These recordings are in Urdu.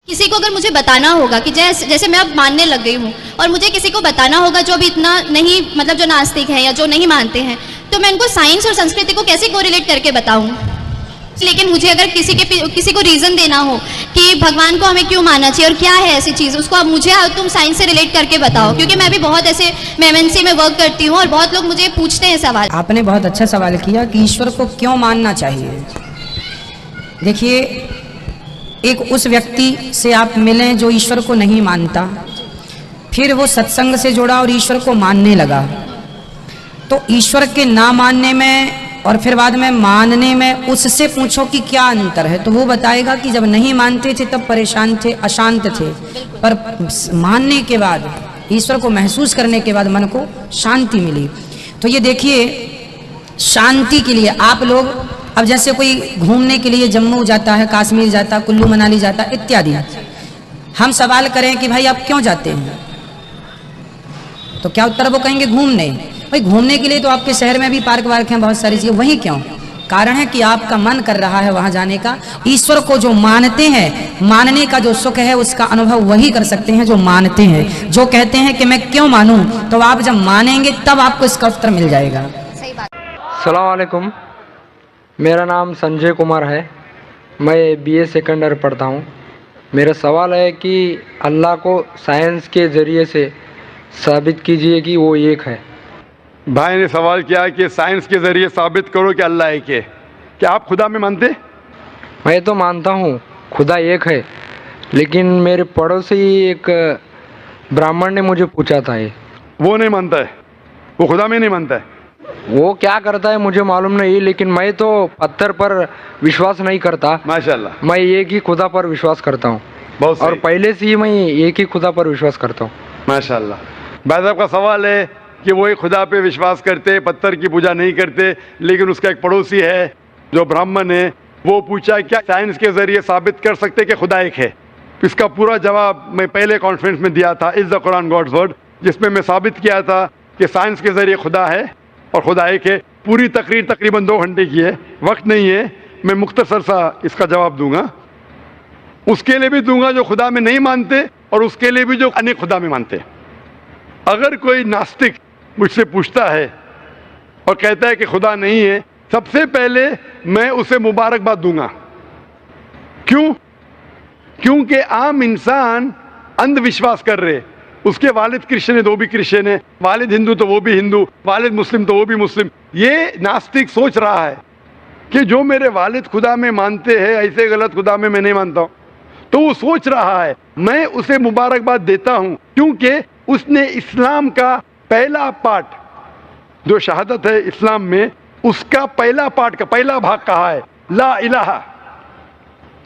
کسی کو اگر مجھے بتانا ہوگا کہ جیسے میں اب ماننے لگ گئی ہوں اور مجھے کسی کو بتانا ہوگا جو ابھی اتنا نہیں مطلب جو ناستک ہیں یا جو نہیں مانتے ہیں، تو میں ان کو سائنس اور سنسکرتی کو کیسے کوریلیٹ کر کے بتاؤں؟ لیکن مجھے اگر کسی کو ریزن دینا ہو کہ بھگوان کو ہمیں کیوں ماننا چاہیے اور کیا ہے ایسی چیز، اس کو اب مجھے تم سائنس سے ریلیٹ کر کے بتاؤ، کیونکہ میں بھی بہت ایسے MNC میں ورک کرتی ہوں اور بہت لوگ مجھے پوچھتے ہیں سوال۔ آپ نے بہت اچھا سوال کیا کہ ایشور کو کیوں ماننا چاہیے۔ دیکھیے، ایک اس ویکتی سے آپ ملیں جو ایشور کو نہیں مانتا، پھر وہ ستسنگ سے جڑا اور ایشور کو ماننے لگا، تو ایشور کے نہ ماننے میں اور پھر بعد میں ماننے میں اس سے پوچھو کہ کیا انتر ہے، تو وہ بتائے گا کہ جب نہیں مانتے تھے تب پریشان تھے، اشانت تھے، پر ماننے کے بعد، ایشور کو محسوس کرنے کے بعد من کو شانتی ملی۔ تو یہ دیکھیے، شانتی کے لیے آپ لوگ اب جیسے کوئی گھومنے کے لیے جموں جاتا ہے، کشمیر جاتا ہے، کلو منالی جاتا ہے اتیادی، ہم سوال کریں کہ بھائی آپ کیوں جاتے ہیں، تو کیا اتر وہ کہیں گے گھومنے۔ بھائی گھومنے کے لیے تو آپ کے شہر میں بھی پارک وارک ہیں، بہت ساری چیزیں، وہیں کیوں؟ کارن ہے کہ آپ کا من کر رہا ہے وہاں جانے کا۔ ایشور کو جو مانتے ہیں، ماننے کا جو سکھ ہے اس کا انوبھو وہی کر سکتے ہیں جو مانتے ہیں۔ جو کہتے ہیں کہ میں کیوں مانوں، تو آپ جب مانیں گے تب آپ کو اس کا اتر مل جائے گا۔ السلام علیکم، میرا نام سنجے کمار ہے، میں BA سیکنڈ ایئر پڑھتا ہوں۔ میرا سوال ہے کہ اللہ کو سائنس کے ذریعے سے ثابت کیجئے کہ وہ ایک ہے۔ بھائی نے سوال کیا کہ سائنس کے ذریعے ثابت کرو کہ اللہ ایک ہے۔ کیا آپ خدا میں مانتے؟ میں تو مانتا ہوں خدا ایک ہے، لیکن میرے پڑوسی ایک براہمن نے مجھے پوچھا تھا، وہ نہیں مانتا ہے، وہ خدا میں نہیں مانتا ہے۔ وہ کیا کرتا ہے مجھے معلوم نہیں، لیکن میں تو پتھر پر وشواس نہیں کرتا، ماشاءاللہ، میں ایک ہی خدا پر وشواس کرتا ہوں، بہت صحیح، اور پہلے سے ہی میں ایک ہی خدا پر وشواس کرتا ہوں۔ ماشاءاللہ۔ بھائی صاحب کا سوال ہے کہ وہ ایک خدا پہ وشواس کرتے، پتھر کی پوجا نہیں کرتے، لیکن اس کا ایک پڑوسی ہے جو براہمن ہے، وہ پوچھا کیا سائنس کے ذریعے ثابت کر سکتے کہ خدا ایک ہے؟ اس کا پورا جواب میں پہلے کانفرنس میں دیا تھا، از دا قرآن گاڈز ورڈ، جس میں میں ثابت کیا تھا کہ سائنس کے ذریعے خدا ہے اور خدا ایک ہے۔ پوری تقریر تقریباً 2 گھنٹے کی ہے، وقت نہیں ہے، میں مختصر سا اس کا جواب دوں گا۔ اس کے لیے بھی دوں گا جو خدا میں نہیں مانتے، اور اس کے لیے بھی جو انیک خدا میں مانتے۔ اگر کوئی ناستک مجھ سے پوچھتا ہے اور کہتا ہے کہ خدا نہیں ہے، سب سے پہلے میں اسے مبارکباد دوں گا۔ کیوں؟ کیونکہ عام انسان اندھ وشواس کر رہے، اس کے والد کرسچن ہے تو وہ بھی کرسچن ہے، والد ہندو تو وہ بھی ہندو، والد مسلم تو وہ بھی مسلم۔ یہ ناستک سوچ رہا ہے کہ جو میرے والد خدا میں مانتے ہیں، ایسے غلط خدا میں نہیں مانتا ہوں، تو وہ سوچ رہا ہے۔ میں اسے مبارکباد دیتا ہوں کیونکہ اس نے اسلام کا پہلا پارٹ، جو شہادت ہے اسلام میں، اس کا پہلا پارٹ کا پہلا بھاگ کہا ہے لا الہ،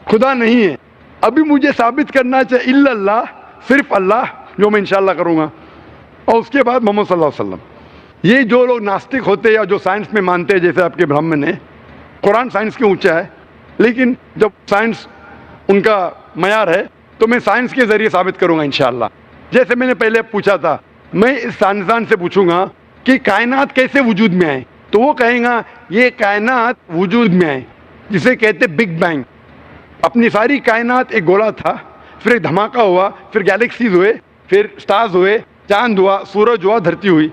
خدا نہیں ہے۔ ابھی مجھے ثابت کرنا چاہیے الا اللہ، صرف اللہ، جو میں انشاءاللہ کروں گا، اور اس کے بعد محمد صلی اللہ علیہ وسلم۔ یہ جو لوگ ناستک ہوتے یا جو سائنس میں مانتے ہیں، جیسے آپ کے براہمن ہیں، قرآن سائنس کے اونچا ہے، لیکن جب سائنس ان کا معیار ہے تو میں سائنس کے ذریعے ثابت کروں گا انشاءاللہ۔ جیسے میں نے پہلے پوچھا تھا، میں اس سائنسدان سے پوچھوں گا کہ کائنات کیسے وجود میں آئے، تو وہ کہیں گا یہ کائنات وجود میں آئے جسے کہتے بگ بینگ۔ اپنی ساری کائنات ایک گولا تھا، پھر ایک دھماکہ ہوا، پھر گیلیکسیز ہوئے، پھر سٹارز ہوئے، چاند ہوا، سورج ہوا، دھرتی ہوئی۔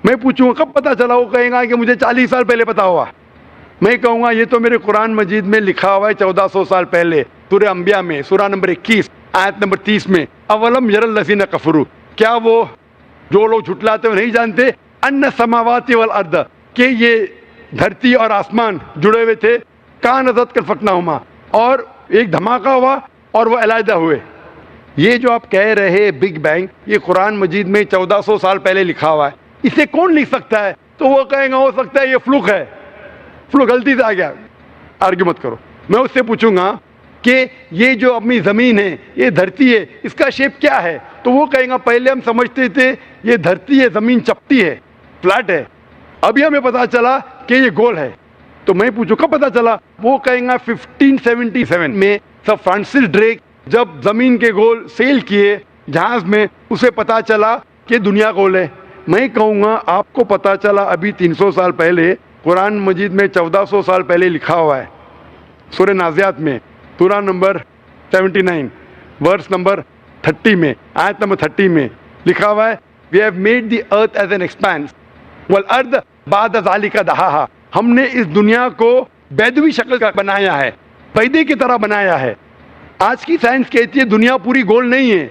میں پوچھوں گا کب پتہ چلا، وہ کہیں گا کہ مجھے 40 سال پہلے پتا ہوا۔ میں کہوں گا یہ تو میرے قرآن مجید میں لکھا ہوا ہے 1400 سال پہلے، سورہ انبیاء میں، سورہ نمبر 21 آیت نمبر 30 میں، اولم یر الذین کفروا، کیا وہ جو لوگ جھٹلاتے ہوئے نہیں جانتے، ان السماوات والارض، کہ یہ دھرتی اور آسمان جڑے ہوئے تھے، کانت کالفکناہما، اور ایک دھماکہ ہوا اور وہ علیحدہ ہوئے۔ یہ جو آپ کہہ رہے بگ بینگ، یہ قرآن مجید میں 1400 سال پہلے لکھا ہوا ہے، اسے کون لکھ سکتا ہے؟ تو وہ کہیں گا ہو سکتا ہے یہ فلوک ہے، فلوک غلطی سے آ گیا، آرگیو مت کرو۔ میں اس سے پوچھوں گا کہ یہ جو اپنی زمین ہے، یہ دھرتی ہے، اس کا شیپ کیا ہے؟ تو وہ کہیں گا پہلے ہم سمجھتے تھے یہ دھرتی ہے، زمین چپٹی ہے، فلیٹ ہے، ابھی ہمیں پتا چلا کہ یہ گول ہے۔ تو میں پوچھوں کب پتا چلا؟ وہ کہیں گا 1577 میں سر فرانسس ڈریک جب زمین کے گول سیل کیے جہاز میں، اسے پتا چلا کہ دنیا گول ہے۔ میں کہوں گا آپ کو پتا چلا ابھی 300 سال پہلے، قرآن مجید میں 1400 سال پہلے لکھا ہوا ہے، سورہ نازعات میں، سورہ نمبر 79، ورس نمبر 30 میں، آیت نمبر 30 میں لکھا ہوا ہے we have made the earth as an expanse والارض بعد ذالک دہاہا، ہم نے اس دنیا کو بیدوی شکل کا بنایا ہے، پیدے کی طرح بنایا ہے۔ آج کی سائنس کہتی ہے دنیا پوری گول نہیں ہے،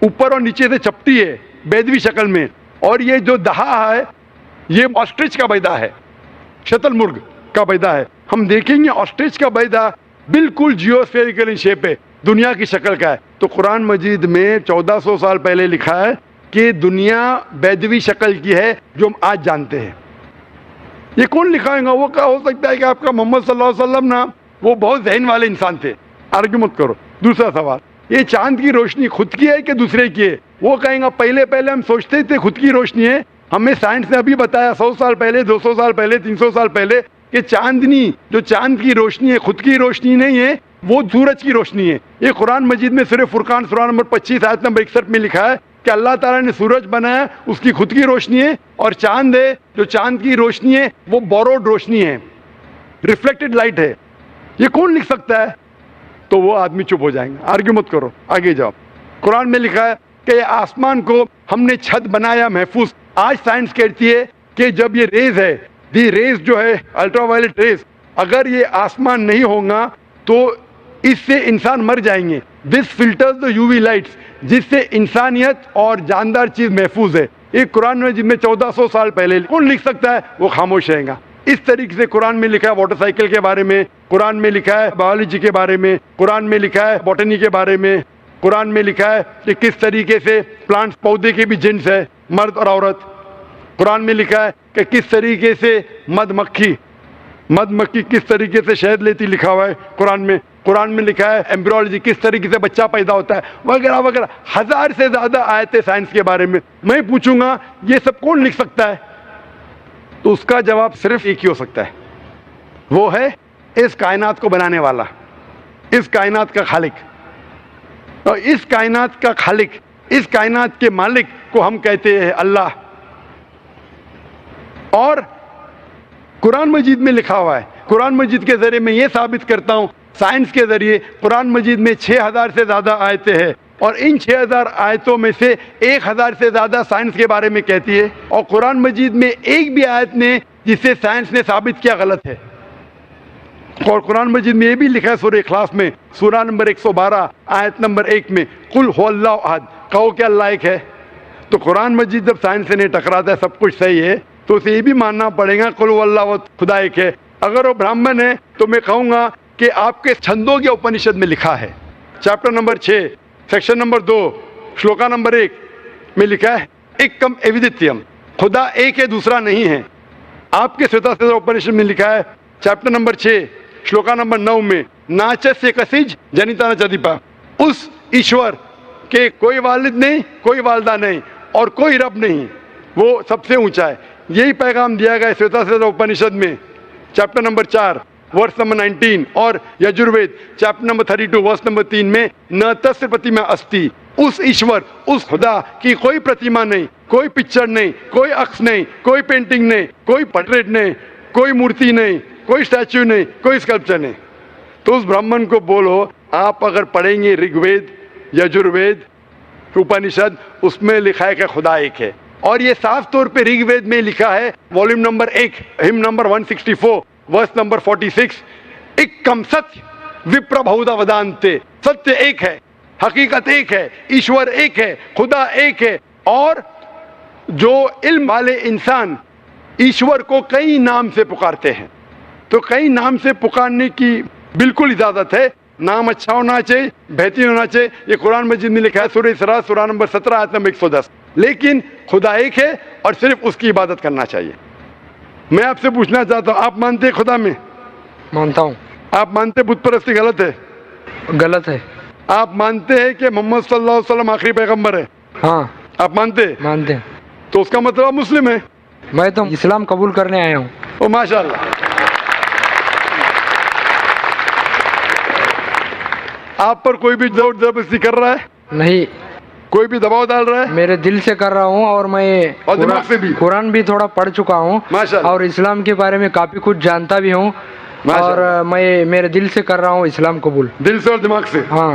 اوپر اور نیچے سے چپٹی ہے بیدوی شکل میں، اور یہ جو دہا ہے یہ آسٹرچ کا بیضہ ہے، شتل مرغ کا بیضہ ہے۔ ہم دیکھیں گے آسٹرچ کا بیضہ بالکل جیوسفیریکل ان شیپ ہے، دنیا کی شکل کا ہے۔ تو قرآن مجید میں 1400 سال پہلے لکھا ہے کہ دنیا بیدوی شکل کی ہے جو ہم آج جانتے ہیں۔ یہ کون لکھائے گا؟ وہ کیا ہو سکتا ہے کہ آپ کا محمد صلی اللہ علیہ وسلم نا وہ بہت ذہن والے انسان تھے، آرگیو مت کرو۔ دوسرا سوال، یہ چاند کی روشنی خود کی ہے کہ دوسرے کی ہے؟ وہ کہیں گا پہلے ہم سوچتے تھے خود کی روشنی ہے، ہمیں سائنس نے ابھی بتایا 100 سال پہلے، 200 سال پہلے، 300 سال پہلے کہ چاندنی جو چاند کی روشنی ہے خود کی روشنی نہیں ہے، وہ سورج کی روشنی ہے۔ یہ قرآن مجید میں صرف فرقان سورہ نمبر 25 آیت نمبر 61 میں لکھا ہے کہ اللہ تعالیٰ نے سورج بنایا، اس کی خود کی روشنی ہے، اور چاند ہے جو چاند کی روشنی ہے وہ بوروڈ روشنی ہے، ریفلیکٹڈ لائٹ ہے۔ یہ کون لکھ سکتا ہے؟ تو وہ آدمی چپ ہو جائیں گے، آرگیو مت کرو، آگے جاؤ۔ قرآن میں لکھا ہے کہ آسمان کو ہم نے چھت بنایا محفوظ۔ آج سائنس کہتی ہے کہ جب یہ ریز ہے، دی ریز جو ہے الٹرا وائلٹ ریز، اگر یہ آسمان نہیں ہوگا تو اس سے انسان مر جائیں گے۔ دس فلٹرز دا یو وی لائٹس، جس سے انسانیت اور جاندار چیز محفوظ ہے۔ یہ قرآن میں جن میں 1400 سال پہلے کون لکھ سکتا ہے؟ وہ خاموش رہے گا۔ اس طریقے سے قرآن میں لکھا ہے واٹر سائیکل کے بارے میں، قرآن میں لکھا ہے بایولوجی کے بارے میں، قرآن میں لکھا ہے باٹنی کے بارے میں، قرآن میں لکھا ہے کہ کس طریقے سے پلانٹس پودے کے بھی جنس ہے، مرد اور عورت۔ قرآن میں لکھا ہے کہ کس طریقے سے مد مکھی کس طریقے سے شہد لیتی، لکھا ہوا ہے قرآن میں۔ قرآن میں لکھا ہے ایمبریولوجی کس طریقے سے بچہ پیدا ہوتا ہے، وغیرہ وغیرہ، 1000 سے زیادہ آیتیں سائنس کے بارے میں۔ میں پوچھوں گا یہ سب کون لکھ سکتا ہے؟ تو اس کا جواب صرف ایک ہی ہو سکتا ہے، وہ ہے اس کائنات کو بنانے والا، اس کائنات کا خالق۔ اور اس کائنات کا خالق، اس کائنات کے مالک کو ہم کہتے ہیں اللہ۔ اور قرآن مجید میں لکھا ہوا ہے، قرآن مجید کے ذریعے میں یہ ثابت کرتا ہوں، سائنس کے ذریعے قرآن مجید میں 6000 سے زیادہ آیتیں ہیں، اور ان 6000 آیتوں میں سے 1000 سے زیادہ سائنس کے بارے میں کہتی ہے، اور قرآن مجید میں ایک بھی آیت نے جسے سائنس نے ثابت کیا غلط ہے۔ اور قرآن مجید میں یہ بھی لکھا ہے سورہ اخلاص میں، سورہ نمبر 112 آیت نمبر 1 میں، قل هو اللہ احد، کہو کہ اللہ ایک ہے۔ تو قرآن مجید جب سائنس سے نہیں ٹکراتا ہے، سب کچھ صحیح ہے، تو اسے یہ بھی ماننا پڑے گا قل هو اللہ احد، خدا ایک ہے۔ اگر وہ برہمن ہے تو میں کہوں گا کہ آپ کے چھندوگیہ اپنشد میں لکھا ہے، چیپٹر نمبر 6 سیکشن نمبر 2 شلوکا نمبر 1 میں لکھا ہے ایکم ایودتیم، خدا ایک ہے دوسرا نہیں ہے۔ آپ کے سوتا سوتا اپنشد میں لکھا ہے چیپٹر نمبر 6 شلوکا نمبر 9 میں ناچس سے کسیج جنیتا نچدیپا، اس ایشور کے کوئی والد نہیں، کوئی والدہ نہیں، اور کوئی رب نہیں، وہ سب سے اونچا ہے۔ یہی پیغام دیا گیا سوتا سوتا اپنشد میں چیپٹر نمبر 4 ورس نمبر 19، اور Yajurveda chapter number 32 verse number 3 میں نہ تسر پرتیما استی، اس ایشور، اس خدا کی کوئی پرتیما نہیں، کوئی پکچر نہیں، کوئی عکس نہیں، کوئی پینٹنگ نہیں، کوئی پورٹریٹ نہیں، کوئی مورتی نہیں، کوئی اسٹیچو نہیں، کوئی اسکلپچر نہیں۔ تو اس برہمن کو بولو، آپ اگر پڑھیں گے رگ وید، یجروید، اپنشد، اس میں لکھا ہے کہ خدا ایک ہے۔ اور یہ صاف طور پہ رگ وید میں لکھا ہے والیوم نمبر 1 ہم نمبر 164 ورس نمبر 46، ایکم ستیہ وپر بہودا ودانتے، ستیہ ایک ہے، حقیقت ایک ہے، ایشور ایک ہے، خدا ایک ہے۔ اور جو علم والے انسان ایشور کو کئی نام سے پکارتے ہیں، تو کئی نام سے پکارنے کی بالکل اجازت ہے، نام اچھا ہونا چاہیے، بہترین ہونا چاہیے۔ یہ قرآن مجید میں لکھا ہے سورہ اسراء سورہ نمبر 17 آیت نمبر 110۔ لیکن خدا ایک ہے اور صرف اس کی عبادت کرنا چاہیے۔ میں آپ سے پوچھنا چاہتا ہوں، آپ مانتے ہیں خدا میں؟ مانتا ہوں۔ آپ مانتے بت پرستی غلط ہے؟ غلط ہے۔ آپ مانتے ہیں کہ محمد صلی اللہ علیہ وسلم آخری پیغمبر ہے؟ ہاں آپ مانتے ہیں؟ مانتے ہیں۔ تو اس کا مطلب آپ مسلم ہے؟ میں تو اسلام قبول کرنے آیا ہوں۔ او ماشاء اللہ۔ آپ پر کوئی بھی زور زبردستی کر رہا ہے؟ نہیں، کوئی بھی دباؤ ڈال رہا ہے؟ میرے دل سے کر رہا ہوں، اور میں اور دماغ سے بھی؟ قرآن بھی تھوڑا پڑھ چکا ہوں، ماشاء اللہ۔ اور اسلام کے بارے میں کافی کچھ جانتا بھی ہوں، ماشاء اور میں میرے دل سے کر رہا ہوں اسلام قبول۔ دل سے اور دماغ سے؟ ہاں۔